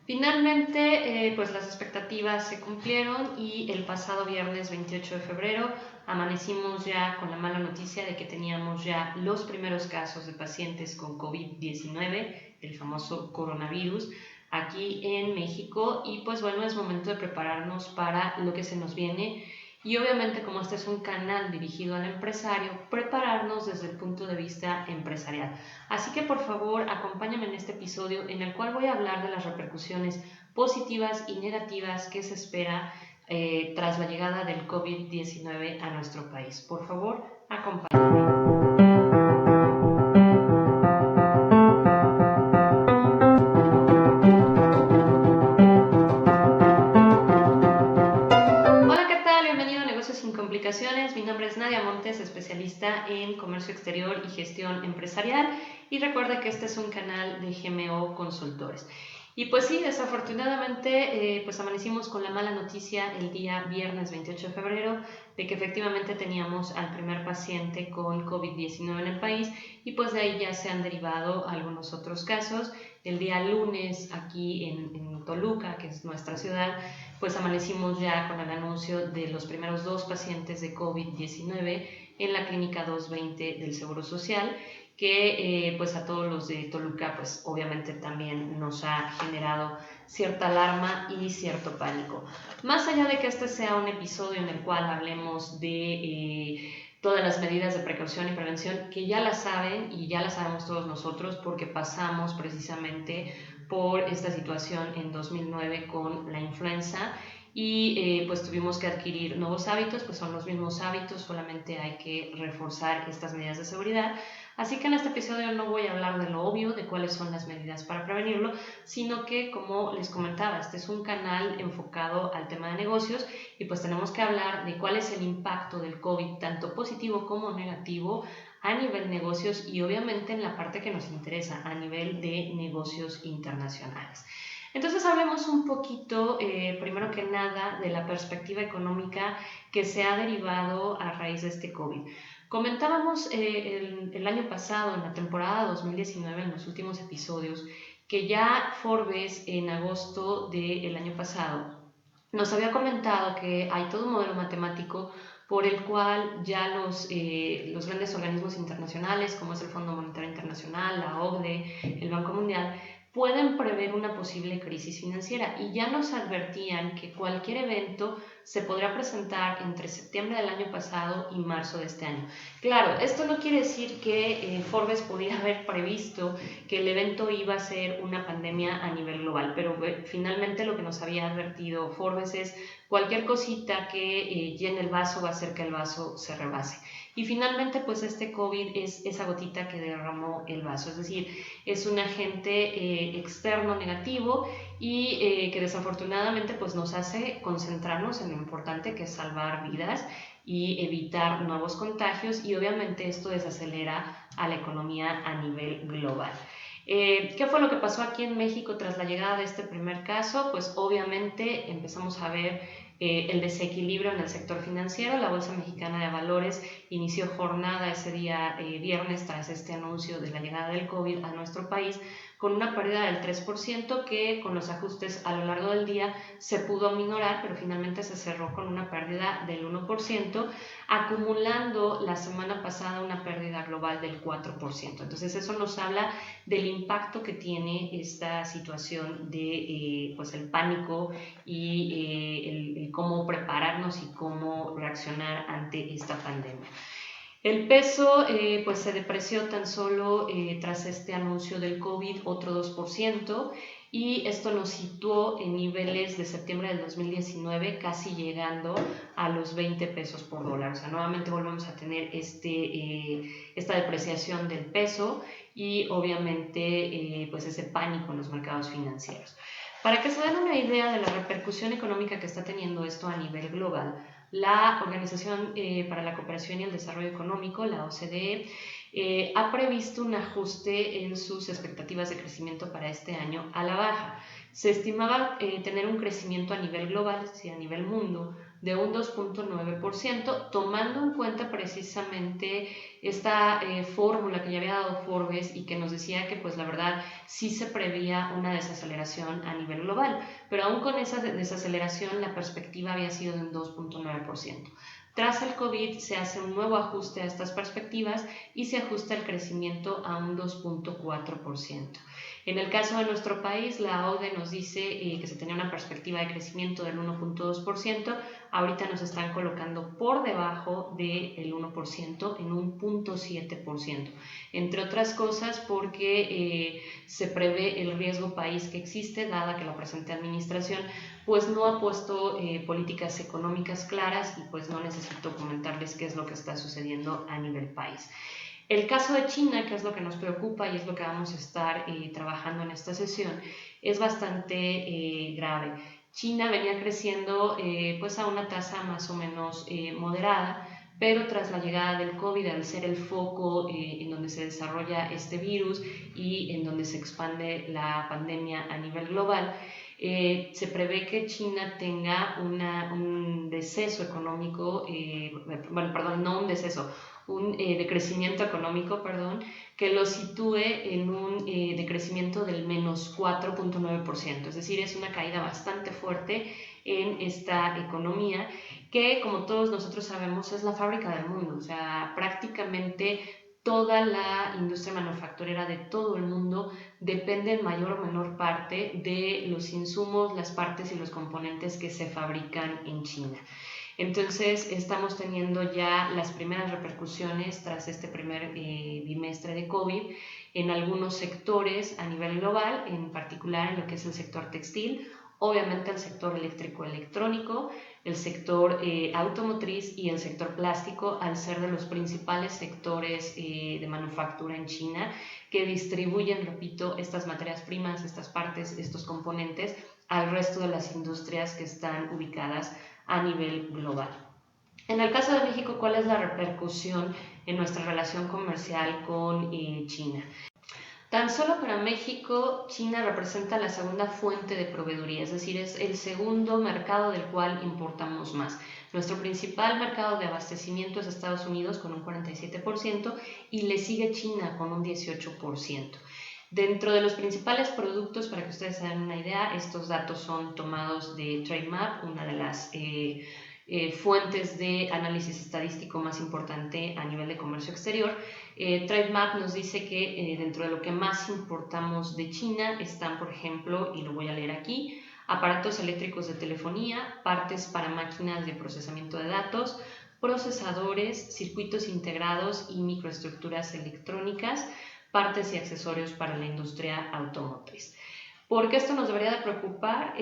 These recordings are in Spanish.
Finalmente, pues las expectativas se cumplieron y el pasado viernes 28 de febrero amanecimos ya con la mala noticia de que teníamos ya los primeros casos de pacientes con COVID-19, el famoso coronavirus, aquí en México. Y pues bueno, es momento de prepararnos para lo que se nos viene. Y obviamente, como este es un canal dirigido al empresario, prepararnos desde el punto de vista empresarial. Así que por favor, acompáñame en este episodio en el cual voy a hablar de las repercusiones positivas y negativas que se espera tras la llegada del COVID-19 a nuestro país. Por favor, acompáñame. Hola, ¿qué tal? Bienvenido a Negocios sin Complicaciones. Mi nombre es Nadia Montes, especialista en comercio exterior y gestión empresarial. Y recuerda que este es un canal de GMO Consultores. Y pues sí, desafortunadamente, pues amanecimos con la mala noticia el día viernes 28 de febrero de que efectivamente teníamos al primer paciente con COVID-19 en el país, y pues de ahí ya se han derivado algunos otros casos. El día lunes aquí en Toluca, que es nuestra ciudad, pues amanecimos ya con el anuncio de los primeros 2 pacientes de COVID-19 en la clínica 220 del Seguro Social, que pues a todos los de Toluca pues obviamente también nos ha generado cierta alarma y cierto pánico. Más allá de que este sea un episodio en el cual hablemos de todas las medidas de precaución y prevención, que ya las saben y ya las sabemos todos nosotros porque pasamos precisamente por esta situación en 2009 con la influenza, y pues tuvimos que adquirir nuevos hábitos, pues son los mismos hábitos, solamente hay que reforzar estas medidas de seguridad. Así que en este episodio no voy a hablar de lo obvio, de cuáles son las medidas para prevenirlo, sino que, como les comentaba, este es un canal enfocado al tema de negocios y pues tenemos que hablar de cuál es el impacto del COVID, tanto positivo como negativo, a nivel negocios y obviamente en la parte que nos interesa, a nivel de negocios internacionales. Entonces hablemos un poquito, primero que nada, de la perspectiva económica que se ha derivado a raíz de este COVID. Comentábamos el año pasado, en la temporada 2019, en los últimos episodios, que ya Forbes en agosto del año pasado nos había comentado que hay todo un modelo matemático por el cual ya los grandes organismos internacionales, como es el Fondo Monetario Internacional, la OCDE, el Banco Mundial, pueden prever una posible crisis financiera, y ya nos advertían que cualquier evento se podrá presentar entre septiembre del año pasado y marzo de este año. Claro, esto no quiere decir que Forbes pudiera haber previsto que el evento iba a ser una pandemia a nivel global, pero finalmente lo que nos había advertido Forbes es cualquier cosita que llene el vaso va a hacer que el vaso se rebase. Y finalmente, pues este COVID es esa gotita que derramó el vaso, es decir, es un agente externo negativo y que desafortunadamente pues nos hace concentrarnos en lo importante que es salvar vidas y evitar nuevos contagios, y obviamente esto desacelera a la economía a nivel global. ¿Qué fue lo que pasó aquí en México tras la llegada de este primer caso? Pues obviamente empezamos a ver el desequilibrio en el sector financiero. La Bolsa Mexicana de Valores inició jornada ese día viernes tras este anuncio de la llegada del COVID a nuestro país con una pérdida del 3%, que con los ajustes a lo largo del día se pudo minorar, pero finalmente se cerró con una pérdida del 1%, acumulando la semana pasada una pérdida global del 4%. Entonces eso nos habla del impacto que tiene esta situación de pues el pánico y el cómo prepararnos y cómo reaccionar ante esta pandemia. El peso pues se depreció tan solo tras este anuncio del COVID otro 2%, y esto nos situó en niveles de septiembre del 2019, casi llegando a los 20 pesos por dólar. O sea, nuevamente volvemos a tener esta depreciación del peso y obviamente pues ese pánico en los mercados financieros. Para que se den una idea de la repercusión económica que está teniendo esto a nivel global, la Organización para la Cooperación y el Desarrollo Económico, la OCDE, ha previsto un ajuste en sus expectativas de crecimiento para este año a la baja. Se estimaba tener un crecimiento a nivel global, es decir, a nivel mundo, de un 2.9%, tomando en cuenta precisamente esta fórmula que ya había dado Forbes y que nos decía que pues la verdad sí se prevía una desaceleración a nivel global, pero aún con esa desaceleración la perspectiva había sido de un 2.9%. Tras el COVID se hace un nuevo ajuste a estas perspectivas y se ajusta el crecimiento a un 2.4%. En el caso de nuestro país, la OCDE nos dice que se tenía una perspectiva de crecimiento del 1.2%, ahorita nos están colocando por debajo del 1%, en un 0.7%, entre otras cosas porque se prevé el riesgo país que existe, dada que la presente administración pues no ha puesto políticas económicas claras y pues no necesito comentarles qué es lo que está sucediendo a nivel país. El caso de China, que es lo que nos preocupa y es lo que vamos a estar trabajando en esta sesión, es bastante grave. China venía creciendo pues a una tasa más o menos moderada, pero tras la llegada del COVID, al ser el foco en donde se desarrolla este virus y en donde se expande la pandemia a nivel global, se prevé que China tenga un deceso económico, no un deceso, un decrecimiento económico, que lo sitúe en un decrecimiento del menos 4.9%, es decir, es una caída bastante fuerte en esta economía que, como todos nosotros sabemos, es la fábrica del mundo, o sea, prácticamente toda la industria manufacturera de todo el mundo depende en mayor o menor parte de los insumos, las partes y los componentes que se fabrican en China. Entonces estamos teniendo ya las primeras repercusiones tras este primer bimestre de COVID en algunos sectores a nivel global, en particular en lo que es el sector textil, obviamente el sector eléctrico-electrónico, el sector automotriz y el sector plástico, al ser de los principales sectores de manufactura en China que distribuyen, repito, estas materias primas, estas partes, estos componentes al resto de las industrias que están ubicadas a nivel global. En el caso de México, ¿cuál es la repercusión en nuestra relación comercial con China? Tan solo para México, China representa la segunda fuente de proveeduría, es decir, es el segundo mercado del cual importamos más. Nuestro principal mercado de abastecimiento es Estados Unidos con un 47% y le sigue China con un 18%. Dentro de los principales productos, para que ustedes se den una idea, estos datos son tomados de Trademap, una de las fuentes de análisis estadístico más importante a nivel de comercio exterior. Trademap nos dice que dentro de lo que más importamos de China están, por ejemplo, y lo voy a leer aquí, aparatos eléctricos de telefonía, partes para máquinas de procesamiento de datos, procesadores, circuitos integrados y microestructuras electrónicas, partes y accesorios para la industria automotriz. ¿Por qué esto nos debería de preocupar?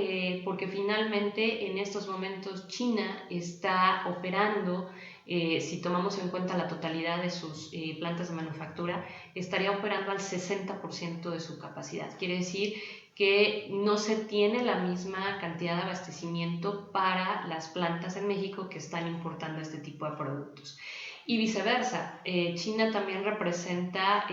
Porque finalmente en estos momentos China está operando, si tomamos en cuenta la totalidad de sus plantas de manufactura, estaría operando al 60% de su capacidad. Quiere decir que no se tiene la misma cantidad de abastecimiento para las plantas en México que están importando este tipo de productos. Y viceversa, China también representa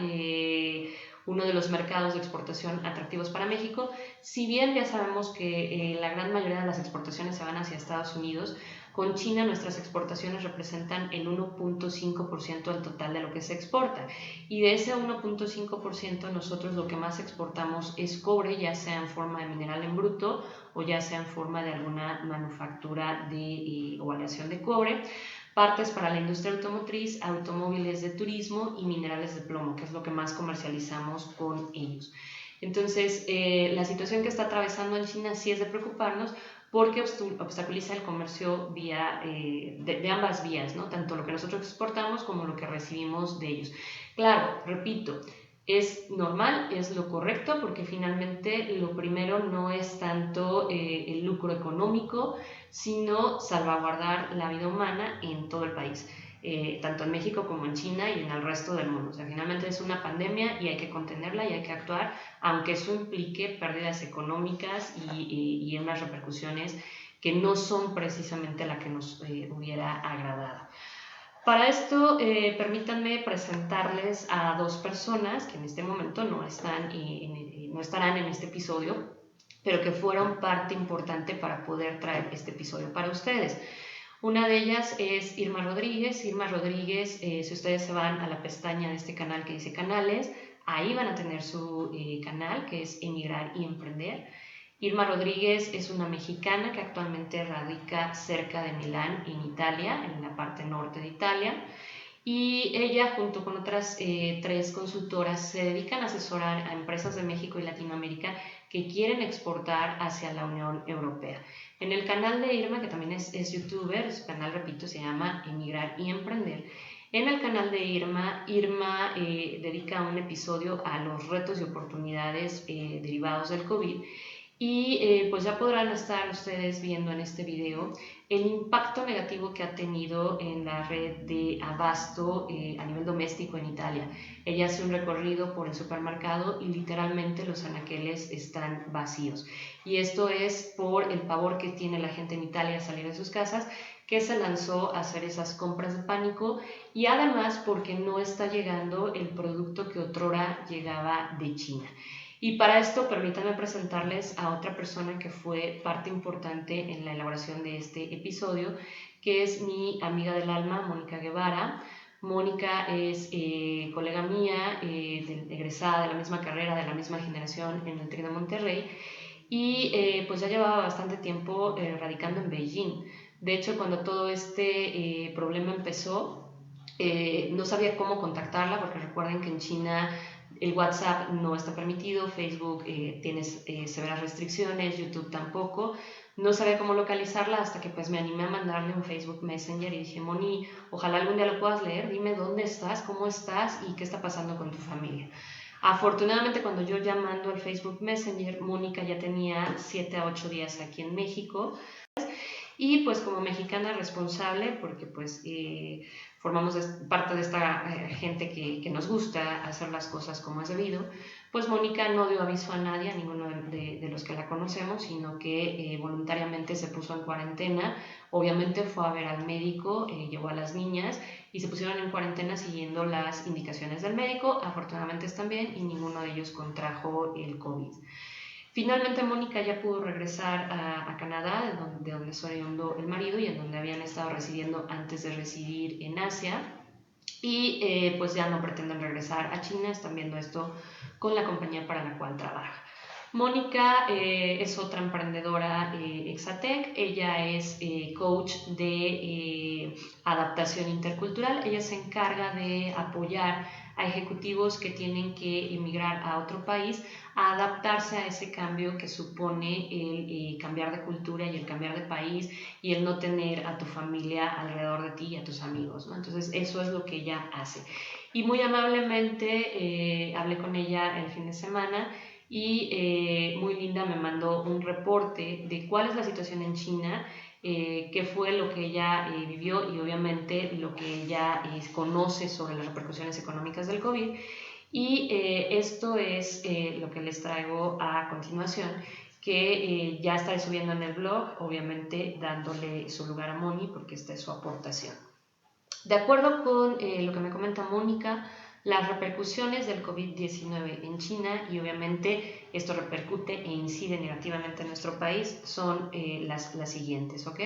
uno de los mercados de exportación atractivos para México. Si bien ya sabemos que la gran mayoría de las exportaciones se van hacia Estados Unidos, con China nuestras exportaciones representan el 1.5% del total de lo que se exporta. Y de ese 1.5% nosotros lo que más exportamos es cobre, ya sea en forma de mineral en bruto o ya sea en forma de alguna manufactura o aleación de cobre, partes para la industria automotriz, automóviles de turismo y minerales de plomo, que es lo que más comercializamos con ellos. Entonces, la situación que está atravesando en China sí es de preocuparnos porque obstaculiza el comercio de ambas vías, ¿no? Tanto lo que nosotros exportamos como lo que recibimos de ellos. Claro, repito, es normal, es lo correcto, porque finalmente lo primero no es tanto el lucro económico, sino salvaguardar la vida humana en todo el país, tanto en México como en China y en el resto del mundo. O sea, finalmente es una pandemia y hay que contenerla y hay que actuar, aunque eso implique pérdidas económicas y unas repercusiones que no son precisamente la que nos hubiera agradado. Para esto, permítanme presentarles a dos personas que en este momento no estarán en este episodio, pero que fueron parte importante para poder traer este episodio para ustedes. Una de ellas es Irma Rodríguez. Irma Rodríguez, si ustedes se van a la pestaña de este canal que dice canales, ahí van a tener su canal, que es Emigrar y Emprender. Irma Rodríguez es una mexicana que actualmente radica cerca de Milán, en Italia, en la parte norte de Italia. Y ella, junto con otras 3 consultoras, se dedican a asesorar a empresas de México y Latinoamérica que quieren exportar hacia la Unión Europea. En el canal de Irma, que también es youtuber, su canal, repito, se llama Emigrar y Emprender. En el canal de Irma, dedica un episodio a los retos y oportunidades derivados del COVID. Y pues ya podrán estar ustedes viendo en este video el impacto negativo que ha tenido en la red de abasto a nivel doméstico en Italia. Ella hace un recorrido por el supermercado y literalmente los anaqueles están vacíos. Y esto es por el pavor que tiene la gente en Italia a salir de sus casas, que se lanzó a hacer esas compras de pánico, y además porque no está llegando el producto que otrora llegaba de China. Y para esto permítanme presentarles a otra persona que fue parte importante en la elaboración de este episodio, que es mi amiga del alma, Mónica Guevara. Mónica es colega mía, egresada de la misma carrera, de la misma generación en el TEC de Monterrey, y pues ya llevaba bastante tiempo radicando en Beijing. De hecho, cuando todo este problema empezó, no sabía cómo contactarla, porque recuerden que en China el WhatsApp no está permitido, Facebook tiene severas restricciones, YouTube tampoco. No sabía cómo localizarla hasta que pues me animé a mandarle un Facebook Messenger y dije, Moni, ojalá algún día lo puedas leer, dime dónde estás, cómo estás y qué está pasando con tu familia. Afortunadamente, cuando yo llamando al Facebook Messenger, Mónica ya tenía 7 a 8 días aquí en México. Y pues como mexicana responsable, porque pues formamos parte de esta gente que nos gusta hacer las cosas como es debido, pues Mónica no dio aviso a nadie, a ninguno de los que la conocemos, sino que voluntariamente se puso en cuarentena. Obviamente fue a ver al médico, llevó a las niñas y se pusieron en cuarentena siguiendo las indicaciones del médico. Afortunadamente están bien y ninguno de ellos contrajo el COVID. Finalmente Mónica ya pudo regresar a Canadá, de donde soy el marido y en donde habían estado residiendo antes de residir en Asia. Y pues ya no pretenden regresar a China, están viendo esto con la compañía para la cual trabaja. Mónica es otra emprendedora Exatec. Ella es coach de adaptación intercultural. Ella se encarga de apoyar a ejecutivos que tienen que emigrar a otro país a adaptarse a ese cambio que supone el cambiar de cultura y el cambiar de país y el no tener a tu familia alrededor de ti y a tus amigos, ¿no? Entonces eso es lo que ella hace. Y muy amablemente hablé con ella el fin de semana y muy linda me mandó un reporte de cuál es la situación en China, qué fue lo que ella vivió y obviamente lo que ella conoce sobre las repercusiones económicas del COVID. Y esto es lo que les traigo a continuación, que ya estaré subiendo en el blog, obviamente dándole su lugar a Moni porque esta es su aportación. De acuerdo con lo que me comenta Mónica, las repercusiones del COVID-19 en China, y obviamente esto repercute e incide negativamente en nuestro país, son las siguientes, ¿ok?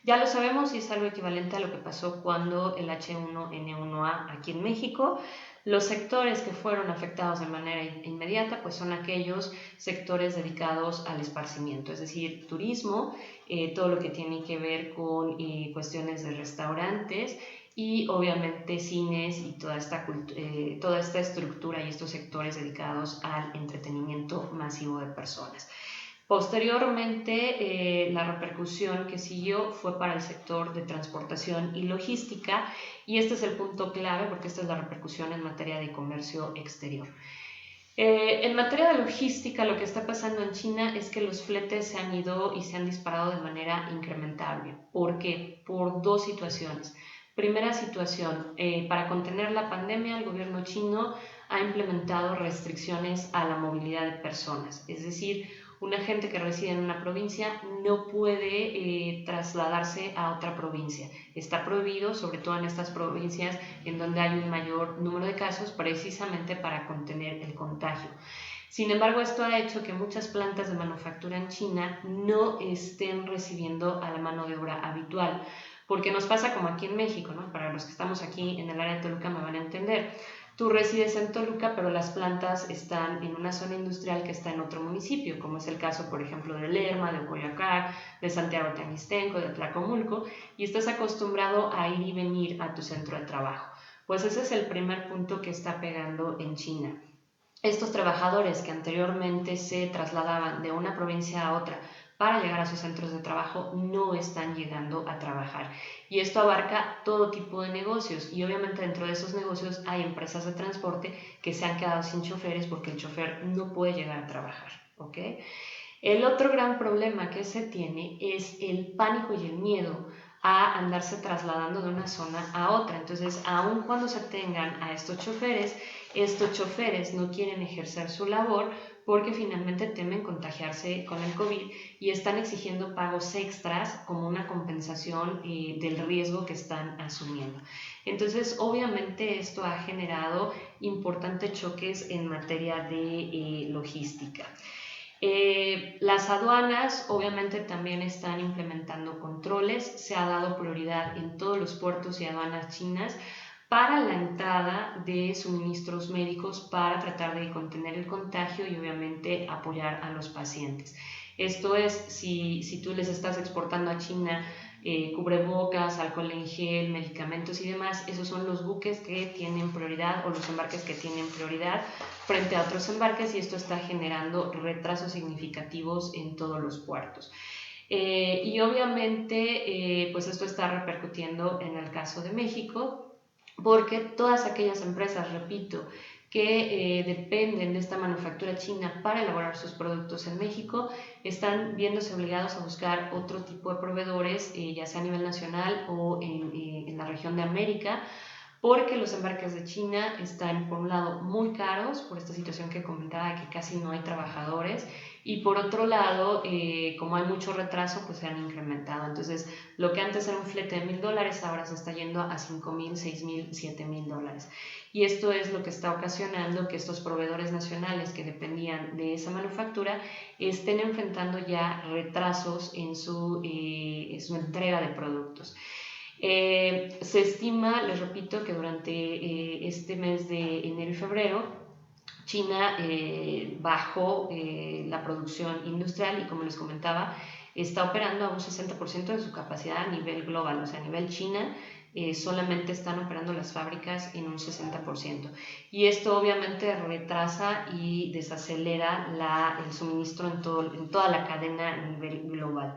Ya lo sabemos y es algo equivalente a lo que pasó cuando el H1N1 aquí en México. Los sectores que fueron afectados de manera inmediata pues son aquellos sectores dedicados al esparcimiento, es decir, turismo, todo lo que tiene que ver con cuestiones de restaurantes, y obviamente cines y toda esta estructura y estos sectores dedicados al entretenimiento masivo de personas. Posteriormente, la repercusión que siguió fue para el sector de transportación y logística, y este es el punto clave porque esta es la repercusión en materia de comercio exterior. En materia de logística, lo que está pasando en China es que los fletes se han ido y se han disparado de manera incrementable. ¿Por qué? Por dos situaciones. Primera situación, para contener la pandemia, el gobierno chino ha implementado restricciones a la movilidad de personas, es decir, una gente que reside en una provincia no puede trasladarse a otra provincia. Está prohibido, sobre todo en estas provincias en donde hay un mayor número de casos, precisamente para contener el contagio. Sin embargo, esto ha hecho que muchas plantas de manufactura en China no estén recibiendo a la mano de obra habitual. porque nos pasa como aquí en México, ¿no? Para los que estamos aquí en el área de Toluca me van a entender. Tú resides en Toluca, pero las plantas están en una zona industrial que está en otro municipio, como es el caso, por ejemplo, de Lerma, de Coyoacán, de Santiago Teamistenco, de Tlacomulco, y estás acostumbrado a ir y venir a tu centro de trabajo. Pues ese es el primer punto que está pegando en China. Estos trabajadores que anteriormente se trasladaban de una provincia a otra para llegar a sus centros de trabajo no están llegando a trabajar. Y esto abarca todo tipo de negocios y obviamente dentro de esos negocios hay empresas de transporte que se han quedado sin choferes porque el chofer no puede llegar a trabajar. ¿Ok? El otro gran problema que se tiene es el pánico y el miedo a andarse trasladando de una zona a otra. Entonces, aun cuando se tengan a estos choferes no quieren ejercer su labor porque finalmente temen contagiarse con el COVID y están exigiendo pagos extras como una compensación del riesgo que están asumiendo. Entonces, obviamente esto ha generado importantes choques en materia de logística. Las aduanas obviamente también están implementando controles, se ha dado prioridad en todos los puertos y aduanas chinas para la entrada de suministros médicos para tratar de contener el contagio y obviamente apoyar a los pacientes. Esto es, si tú les estás exportando a China cubrebocas, alcohol en gel, medicamentos y demás, esos son los buques que tienen prioridad o los embarques que tienen prioridad frente a otros embarques y esto está generando retrasos significativos en todos los puertos. Y obviamente pues esto está repercutiendo en el caso de México porque todas aquellas empresas, repito, que dependen de esta manufactura china para elaborar sus productos en México, están viéndose obligados a buscar otro tipo de proveedores, ya sea a nivel nacional o en la región de América, porque los embarques de China están, por un lado, muy caros, por esta situación que comentaba, que casi no hay trabajadores, y por otro lado, como hay mucho retraso, pues se han incrementado. Entonces, lo que antes era un flete de $1,000, ahora se está yendo a $5,000, $6,000, $7,000. Y esto es lo que está ocasionando que estos proveedores nacionales que dependían de esa manufactura estén enfrentando ya retrasos en su entrega de productos. Se estima, les repito, que durante este mes de enero y febrero China bajó la producción industrial y como les comentaba, está operando a un 60% de su capacidad a nivel global, o sea, a nivel China solamente están operando las fábricas en un 60%. Y esto obviamente retrasa y desacelera el suministro en toda la cadena a nivel global.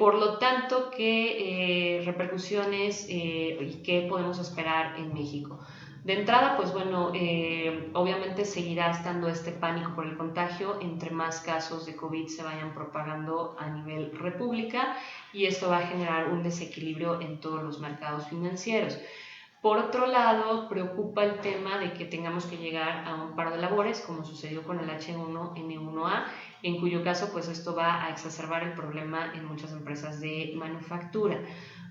Por lo tanto, ¿qué repercusiones y qué podemos esperar en México? De entrada, pues bueno, obviamente seguirá estando este pánico por el contagio entre más casos de COVID se vayan propagando a nivel república y esto va a generar un desequilibrio en todos los mercados financieros. Por otro lado, preocupa el tema de que tengamos que llegar a un paro de labores, como sucedió con el H1N1A, en cuyo caso pues esto va a exacerbar el problema en muchas empresas de manufactura.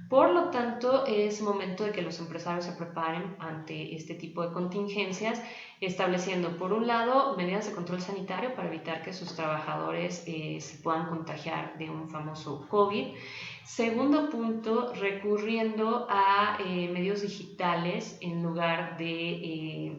Por lo tanto, es momento de que los empresarios se preparen ante este tipo de contingencias, estableciendo, por un lado, medidas de control sanitario para evitar que sus trabajadores se puedan contagiar de un famoso COVID. Segundo punto, recurriendo a medios digitales en lugar de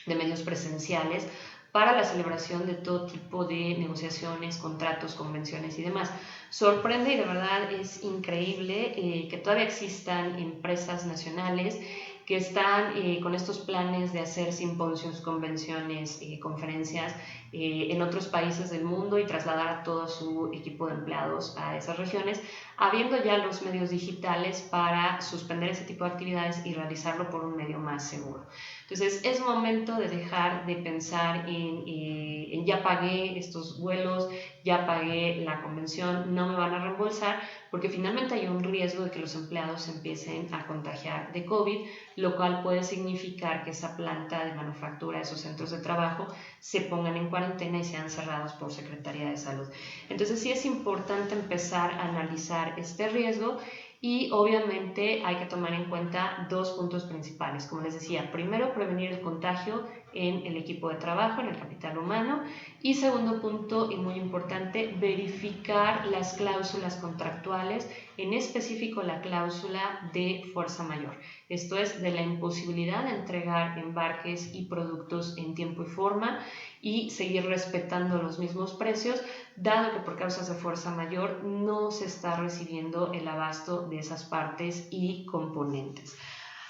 medios presenciales para la celebración de todo tipo de negociaciones, contratos, convenciones y demás. Sorprende y de verdad es increíble que todavía existan empresas nacionales que están con estos planes de hacer simposios, convenciones, conferencias en otros países del mundo y trasladar a todo su equipo de empleados a esas regiones, habiendo ya los medios digitales para suspender ese tipo de actividades y realizarlo por un medio más seguro. Entonces es momento de dejar de pensar en ya pagué estos vuelos, ya pagué la convención, no me van a reembolsar, porque finalmente hay un riesgo de que los empleados se empiecen a contagiar de COVID, lo cual puede significar que esa planta de manufactura, esos centros de trabajo, se pongan en cuarentena y sean cerrados por Secretaría de Salud. Entonces sí es importante empezar a analizar este riesgo y obviamente hay que tomar en cuenta dos puntos principales. Como les decía, primero prevenir el contagio en el equipo de trabajo, en el capital humano. Y segundo punto, y muy importante, verificar las cláusulas contractuales, en específico la cláusula de fuerza mayor. Esto es, de la imposibilidad de entregar embarques y productos en tiempo y forma y seguir respetando los mismos precios, dado que por causas de fuerza mayor no se está recibiendo el abasto de esas partes y componentes.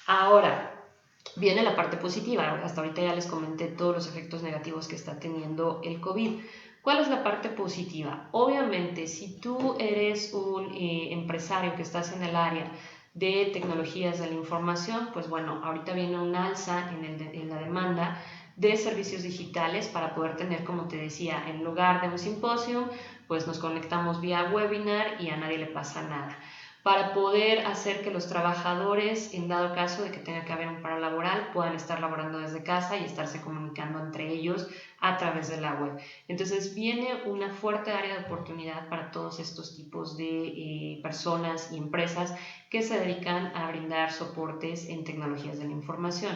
Ahora, viene la parte positiva. Hasta ahorita ya les comenté todos los efectos negativos que está teniendo el COVID. ¿Cuál es la parte positiva? Obviamente, si tú eres un empresario que estás en el área de tecnologías de la información, pues bueno, ahorita viene un alza en la demanda de servicios digitales para poder tener, como te decía, en lugar de un simposio, pues nos conectamos vía webinar y a nadie le pasa nada, para poder hacer que los trabajadores, en dado caso de que tenga que haber un paro laboral, puedan estar laborando desde casa y estarse comunicando entre ellos a través de la web. Entonces viene una fuerte área de oportunidad para todos estos tipos de personas y empresas que se dedican a brindar soportes en tecnologías de la información.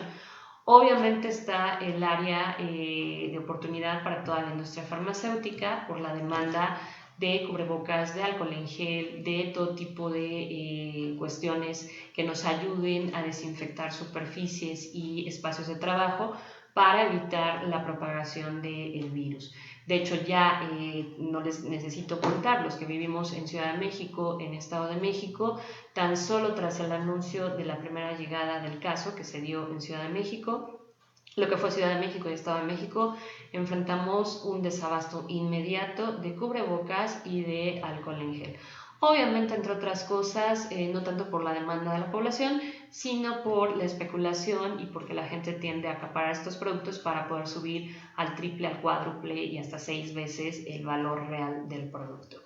Obviamente está el área de oportunidad para toda la industria farmacéutica por la demanda de cubrebocas, de alcohol en gel, de todo tipo de cuestiones que nos ayuden a desinfectar superficies y espacios de trabajo para evitar la propagación del virus. De hecho, ya no les necesito contar, los que vivimos en Ciudad de México, en Estado de México, tan solo tras el anuncio de la primera llegada del caso que se dio en Ciudad de México, lo que fue Ciudad de México y Estado de México, enfrentamos un desabasto inmediato de cubrebocas y de alcohol en gel. Obviamente, entre otras cosas, no tanto por la demanda de la población, sino por la especulación y porque la gente tiende a acaparar estos productos para poder subir al triple, al cuádruple y hasta 6 veces el valor real del producto.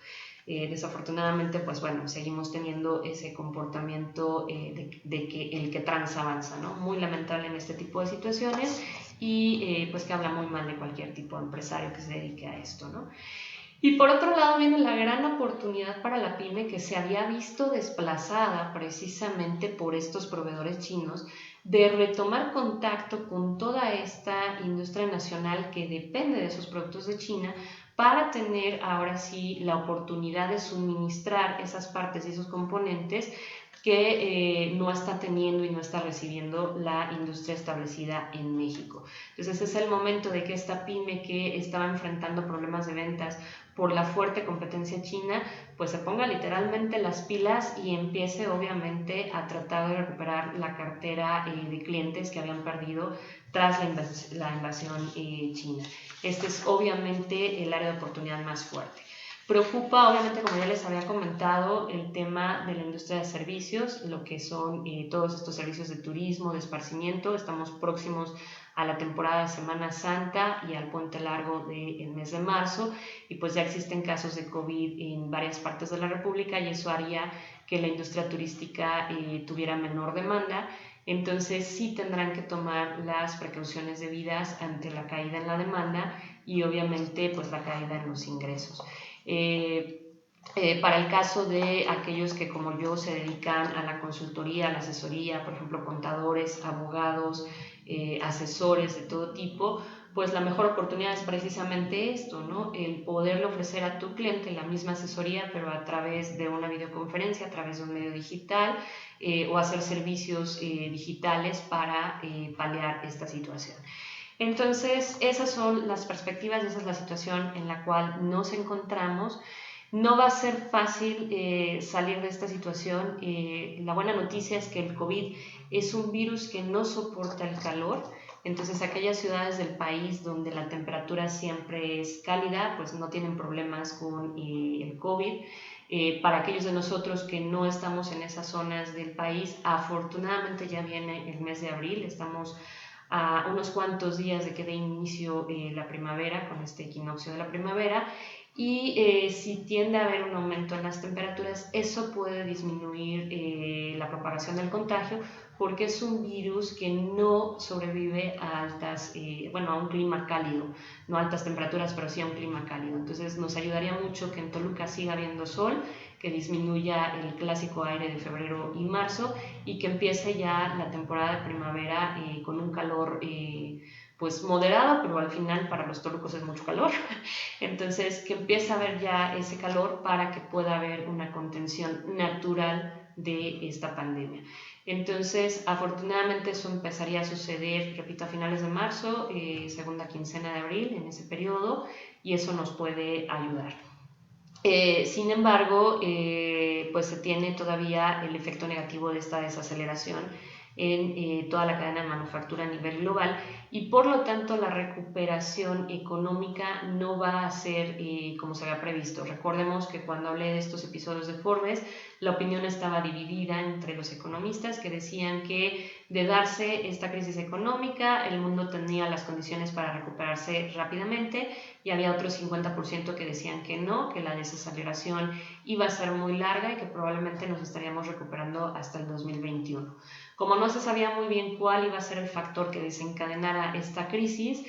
Desafortunadamente, pues bueno, seguimos teniendo ese comportamiento de que el que tranza avanza, ¿no? Muy lamentable en este tipo de situaciones y pues que habla muy mal de cualquier tipo de empresario que se dedique a esto, ¿no? Y por otro lado viene la gran oportunidad para la pyme que se había visto desplazada precisamente por estos proveedores chinos de retomar contacto con toda esta industria nacional que depende de esos productos de China para tener ahora sí la oportunidad de suministrar esas partes y esos componentes que no está teniendo y no está recibiendo la industria establecida en México. Entonces es el momento de que esta pyme que estaba enfrentando problemas de ventas por la fuerte competencia china, pues se ponga literalmente las pilas y empiece obviamente a tratar de recuperar la cartera de clientes que habían perdido tras la invasión china. Este es obviamente el área de oportunidad más fuerte. Preocupa, obviamente, como ya les había comentado, el tema de la industria de servicios, lo que son todos estos servicios de turismo, de esparcimiento. Estamos próximos a la temporada de Semana Santa y al puente largo del mes de marzo, y pues ya existen casos de COVID en varias partes de la República y eso haría que la industria turística tuviera menor demanda. Entonces sí tendrán que tomar las precauciones debidas ante la caída en la demanda y obviamente pues la caída en los ingresos. Para el caso de aquellos que como yo se dedican a la consultoría, a la asesoría, por ejemplo contadores, abogados, asesores de todo tipo, pues la mejor oportunidad es precisamente esto, ¿no? El poderle ofrecer a tu cliente la misma asesoría, pero a través de una videoconferencia, a través de un medio digital, o hacer servicios digitales para paliar esta situación. Entonces, esas son las perspectivas, esa es la situación en la cual nos encontramos. No va a ser fácil salir de esta situación. La buena noticia es que el COVID es un virus que no soporta el calor. Entonces, aquellas ciudades del país donde la temperatura siempre es cálida, pues no tienen problemas con el COVID. Para aquellos de nosotros que no estamos en esas zonas del país, afortunadamente ya viene el mes de abril. Estamos a unos cuantos días de que dé inicio la primavera, con este equinoccio de la primavera, y si tiende a haber un aumento en las temperaturas, eso puede disminuir la propagación del contagio, porque es un virus que no sobrevive a a un clima cálido, no a altas temperaturas, pero sí a un clima cálido. Entonces nos ayudaría mucho que en Toluca siga habiendo sol, que disminuya el clásico aire de febrero y marzo y que empiece ya la temporada de primavera con un calor pues moderado, pero al final para los tolucos es mucho calor. Entonces, que empiece a haber ya ese calor para que pueda haber una contención natural de esta pandemia. Entonces, afortunadamente eso empezaría a suceder, repito, a finales de marzo, segunda quincena de abril, en ese periodo, y eso nos puede ayudar. Sin embargo, pues se tiene todavía el efecto negativo de esta desaceleración en toda la cadena de manufactura a nivel global y por lo tanto la recuperación económica no va a ser como se había previsto. Recordemos que cuando hablé de estos episodios de Forbes, la opinión estaba dividida entre los economistas que decían que de darse esta crisis económica el mundo tenía las condiciones para recuperarse rápidamente y había otro 50% que decían que no, que la desaceleración iba a ser muy larga y que probablemente nos estaríamos recuperando hasta el 2021. Como no se sabía muy bien cuál iba a ser el factor que desencadenara esta crisis,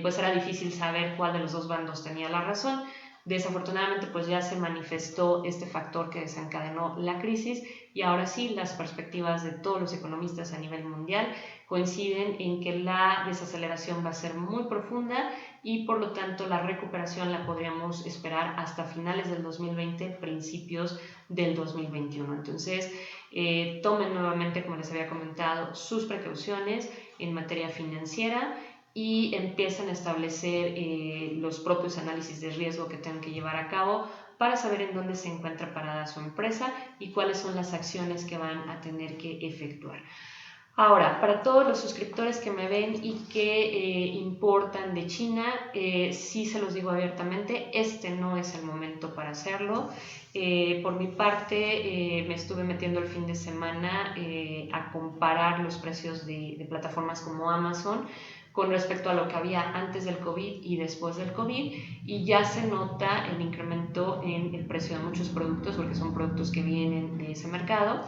pues era difícil saber cuál de los dos bandos tenía la razón. Desafortunadamente, pues ya se manifestó este factor que desencadenó la crisis y ahora sí las perspectivas de todos los economistas a nivel mundial coinciden en que la desaceleración va a ser muy profunda y por lo tanto la recuperación la podríamos esperar hasta finales del 2020, principios del 2021. Entonces, tomen nuevamente, como les había comentado, sus precauciones en materia financiera y empiecen a establecer los propios análisis de riesgo que tengan que llevar a cabo para saber en dónde se encuentra parada su empresa y cuáles son las acciones que van a tener que efectuar. Ahora, para todos los suscriptores que me ven y que importan de China, sí se los digo abiertamente, este no es el momento para hacerlo. Por mi parte, me estuve metiendo el fin de semana a comparar los precios de plataformas como Amazon con respecto a lo que había antes del COVID y después del COVID, y ya se nota el incremento en el precio de muchos productos porque son productos que vienen de ese mercado.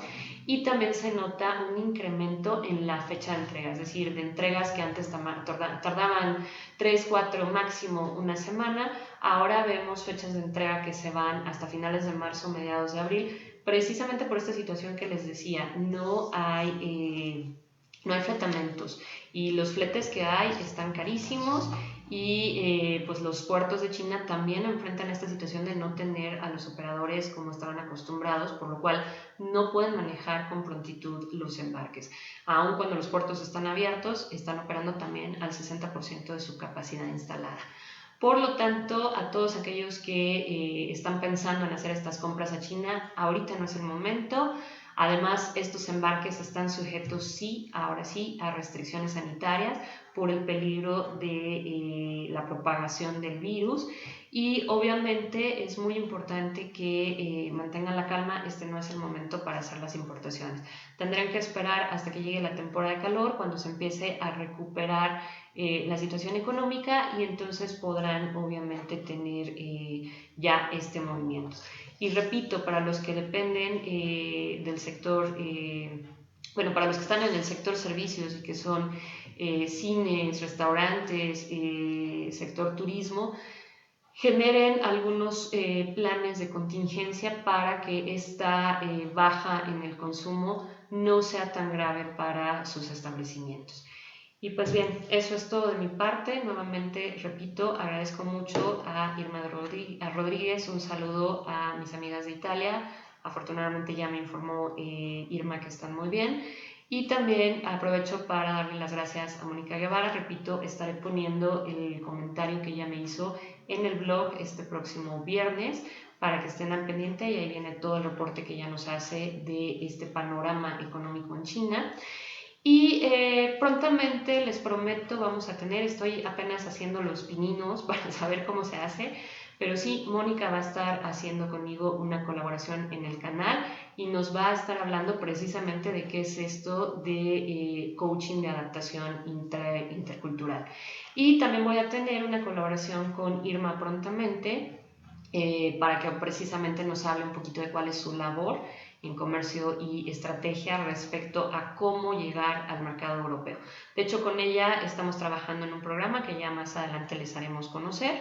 Y también se nota un incremento en la fecha de entrega, es decir, de entregas que antes tardaban 3, 4, máximo una semana, ahora vemos fechas de entrega que se van hasta finales de marzo, mediados de abril, precisamente por esta situación que les decía, no hay fletamentos y los fletes que hay están carísimos y pues los puertos de China también enfrentan esta situación de no tener a los operadores como estaban acostumbrados, por lo cual no pueden manejar con prontitud los embarques. Aun cuando los puertos están abiertos, están operando también al 60% de su capacidad instalada. Por lo tanto, a todos aquellos que están pensando en hacer estas compras a China, ahorita no es el momento. Además, estos embarques están sujetos, sí, ahora sí, a restricciones sanitarias por el peligro de la propagación del virus. Y obviamente es muy importante que mantengan la calma, este no es el momento para hacer las importaciones. Tendrán que esperar hasta que llegue la temporada de calor, cuando se empiece a recuperar la situación económica y entonces podrán obviamente tener ya este movimiento. Y repito, para los que dependen del sector, bueno, para los que están en el sector servicios y que son cines, restaurantes, sector turismo, generen algunos planes de contingencia para que esta baja en el consumo no sea tan grave para sus establecimientos. Y pues bien, eso es todo de mi parte. Nuevamente, repito, agradezco mucho a Irma Rodríguez, un saludo a mis amigas de Italia. Afortunadamente ya me informó Irma que están muy bien. Y también aprovecho para darle las gracias a Mónica Guevara. Repito, estaré poniendo el comentario que ella me hizo en el blog este próximo viernes para que estén al pendiente y ahí viene todo el reporte que ella nos hace de este panorama económico en China. Y prontamente, les prometo, vamos a tener, estoy apenas haciendo los pininos para saber cómo se hace, pero sí, Mónica va a estar haciendo conmigo una colaboración en el canal y nos va a estar hablando precisamente de qué es esto de coaching de adaptación intercultural. Y también voy a tener una colaboración con Irma prontamente para que precisamente nos hable un poquito de cuál es su labor en comercio y estrategia respecto a cómo llegar al mercado europeo. De hecho, con ella estamos trabajando en un programa que ya más adelante les haremos conocer,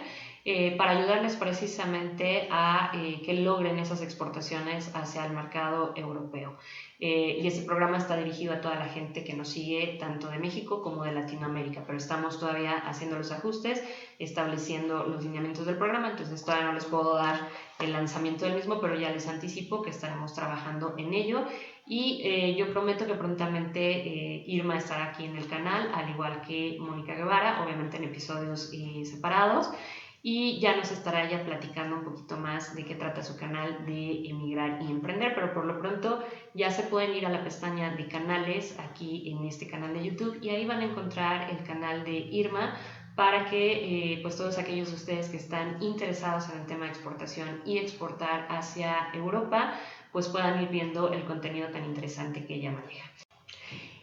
para ayudarles precisamente a que logren esas exportaciones hacia el mercado europeo. Y este programa está dirigido a toda la gente que nos sigue tanto de México como de Latinoamérica, pero estamos todavía haciendo los ajustes, estableciendo los lineamientos del programa, entonces todavía no les puedo dar el lanzamiento del mismo, pero ya les anticipo que estaremos trabajando en ello y yo prometo que prontamente Irma estará aquí en el canal, al igual que Mónica Guevara, obviamente en episodios separados, y ya nos estará ella platicando un poquito más de qué trata su canal de Emigrar y Emprender, pero por lo pronto ya se pueden ir a la pestaña de canales aquí en este canal de YouTube y ahí van a encontrar el canal de Irma para que pues todos aquellos de ustedes que están interesados en el tema de exportación y exportar hacia Europa pues puedan ir viendo el contenido tan interesante que ella maneja.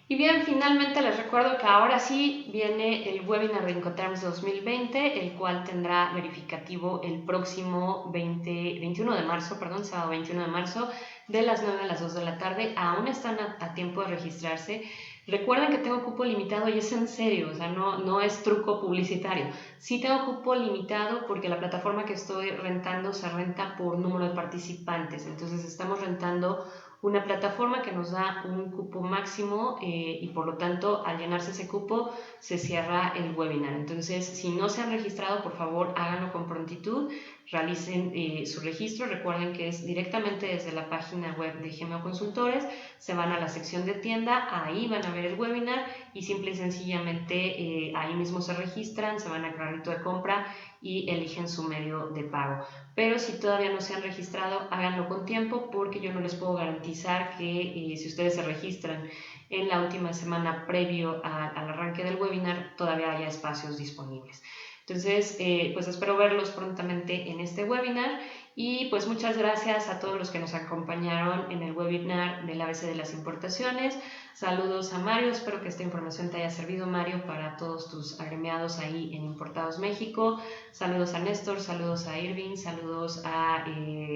Y bien, finalmente les recuerdo que ahora sí viene el webinar de Incoterms 2020, el cual tendrá verificativo el próximo 21 de marzo, sábado 21 de marzo, de las 9 a las 2 de la tarde. Aún están a tiempo de registrarse. Recuerden que tengo cupo limitado y es en serio, o sea, no es truco publicitario. Sí tengo cupo limitado porque la plataforma que estoy rentando se renta por número de participantes, entonces estamos rentando una plataforma que nos da un cupo máximo y por lo tanto al llenarse ese cupo se cierra el webinar. Entonces si no se han registrado, por favor háganlo con prontitud, realicen su registro. Recuerden que es directamente desde la página web de GMO Consultores, se van a la sección de tienda, ahí van a ver el webinar y simple y sencillamente ahí mismo se registran, se van al carrito de compra y eligen su medio de pago. Pero si todavía no se han registrado, háganlo con tiempo porque yo no les puedo garantizar que si ustedes se registran en la última semana previo al arranque del webinar, todavía haya espacios disponibles. Entonces, pues espero verlos prontamente en este webinar y pues muchas gracias a todos los que nos acompañaron en el webinar del ABC de las importaciones. Saludos a Mario, espero que esta información te haya servido, Mario, para todos tus agremiados ahí en Importados México. Saludos a Néstor, saludos a Irving, saludos a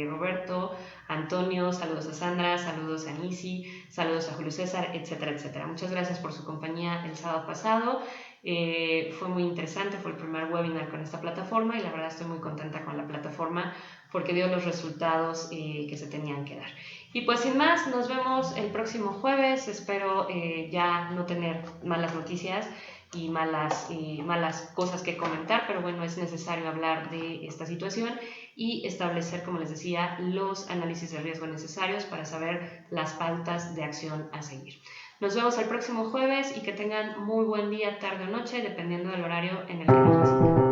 Roberto, Antonio, saludos a Sandra, saludos a Nisi, saludos a Julio César, etcétera, etcétera. Muchas gracias por su compañía el sábado pasado. Fue muy interesante, fue el primer webinar con esta plataforma y la verdad estoy muy contenta con la plataforma porque dio los resultados que se tenían que dar. Y pues sin más, nos vemos el próximo jueves. Espero ya no tener malas noticias y malas cosas que comentar, pero bueno, es necesario hablar de esta situación y establecer, como les decía, los análisis de riesgo necesarios para saber las pautas de acción a seguir. Nos vemos el próximo jueves y que tengan muy buen día, tarde o noche, dependiendo del horario en el que nos visiten.